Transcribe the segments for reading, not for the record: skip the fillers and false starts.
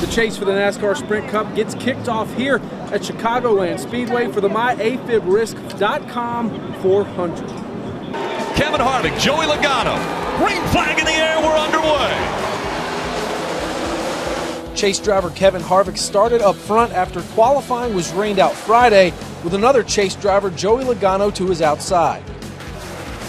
chase for the NASCAR Sprint Cup gets kicked off here at Chicagoland Speedway for the MyAFibRisk.com 400. Kevin Harvick, Joey Logano, green flag in the air, we're underway. Chase driver Kevin Harvick started up front after qualifying was rained out Friday, with another chase driver, Joey Logano, to his outside.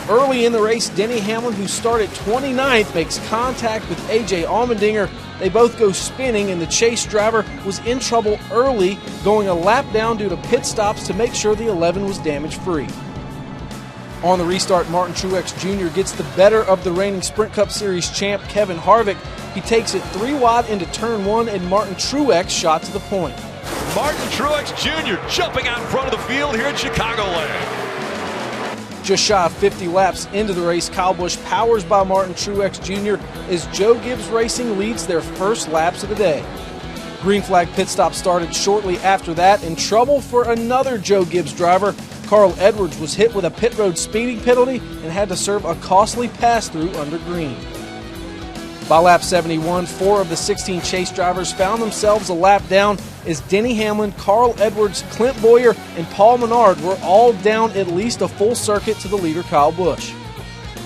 Early in the race, Denny Hamlin, who started 29th, makes contact with A.J. Allmendinger. They both go spinning, and the chase driver was in trouble early, going a lap down due to pit stops to make sure the 11 was damage-free. On the restart, Martin Truex Jr. gets the better of the reigning Sprint Cup Series champ Kevin Harvick. He takes it 3 wide into turn 1, and Martin Truex shot to the point. Martin Truex Jr. jumping out in front of the field here in Chicagoland. Just shy of 50 laps into the race, Kyle Busch powers by Martin Truex Jr. as Joe Gibbs Racing leads their first laps of the day. Green flag pit stop started shortly after that, and trouble for another Joe Gibbs driver. Carl Edwards was hit with a pit road speeding penalty and had to serve a costly pass-through under green. By lap 71, 4 of the 16 chase drivers found themselves a lap down as Denny Hamlin, Carl Edwards, Clint Bowyer, and Paul Menard were all down at least a full circuit to the leader, Kyle Busch.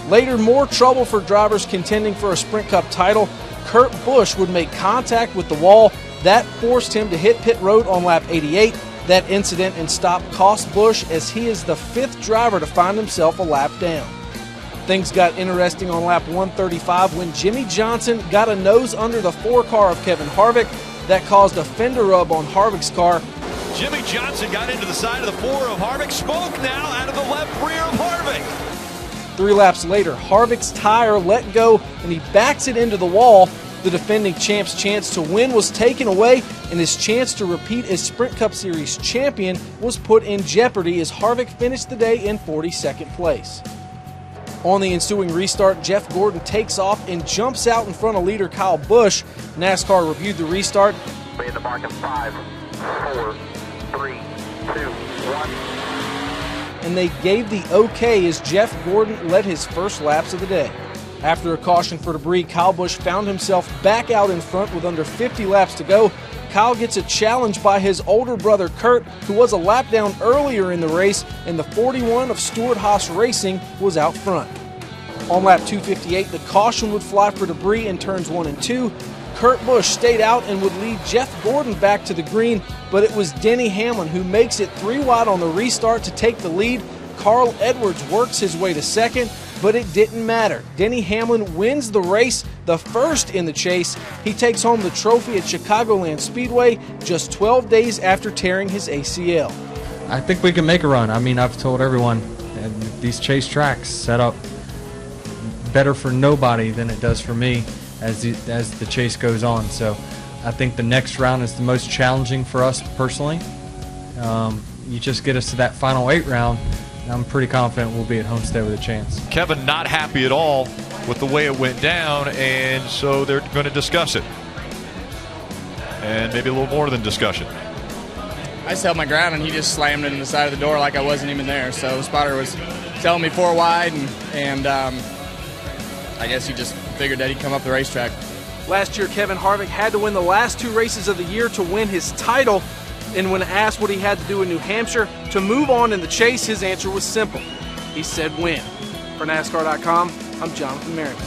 Later, more trouble for drivers contending for a Sprint Cup title. Kurt Busch would make contact with the wall. That forced him to hit pit road on lap 88. That incident and stop cost Busch, as he is the 5th driver to find himself a lap down. Things got interesting on lap 135 when Jimmy Johnson got a nose under the 4 car of Kevin Harvick. That caused a fender rub on Harvick's car. Jimmy Johnson got into the side of the 4 of Harvick. Smoke now out of the left rear of Harvick. 3 laps later, Harvick's tire let go and he backs it into the wall. The defending champ's chance to win was taken away, and his chance to repeat as Sprint Cup Series champion was put in jeopardy as Harvick finished the day in 42nd place. On the ensuing restart, Jeff Gordon takes off and jumps out in front of leader Kyle Busch. NASCAR reviewed the restart. Be in the mark in 5, 4, 3, 2, 1. And they gave the okay as Jeff Gordon led his first laps of the day. After a caution for debris, Kyle Busch found himself back out in front with under 50 laps to go. Kyle gets a challenge by his older brother Kurt, who was a lap down earlier in the race, and the 41 of Stewart-Haas Racing was out front. On lap 258, the caution would fly for debris in turns 1 and 2. Kurt Busch stayed out and would lead Jeff Gordon back to the green, but it was Denny Hamlin who makes it 3 wide on the restart to take the lead. Carl Edwards works his way to second, but it didn't matter. Denny Hamlin wins the race, the first in the chase. He takes home the trophy at Chicagoland Speedway just 12 days after tearing his ACL. I think we can make a run. I mean, I've told everyone, these chase tracks set up better for nobody than it does for me as the chase goes on. So I think the next round is the most challenging for us personally. You just get us to that final 8 round, I'm pretty confident we'll be at Homestead with a chance. Kevin not happy at all with the way it went down, and so they're going to discuss it. And maybe a little more than discussion. I just held my ground, and he just slammed it in the side of the door like I wasn't even there. So the spotter was telling me 4 wide, and I guess he just figured that he'd come up the racetrack. Last year, Kevin Harvick had to win the last 2 races of the year to win his title. And when asked what he had to do in New Hampshire to move on in the chase, his answer was simple. He said win. For NASCAR.com, I'm Jonathan Merriman.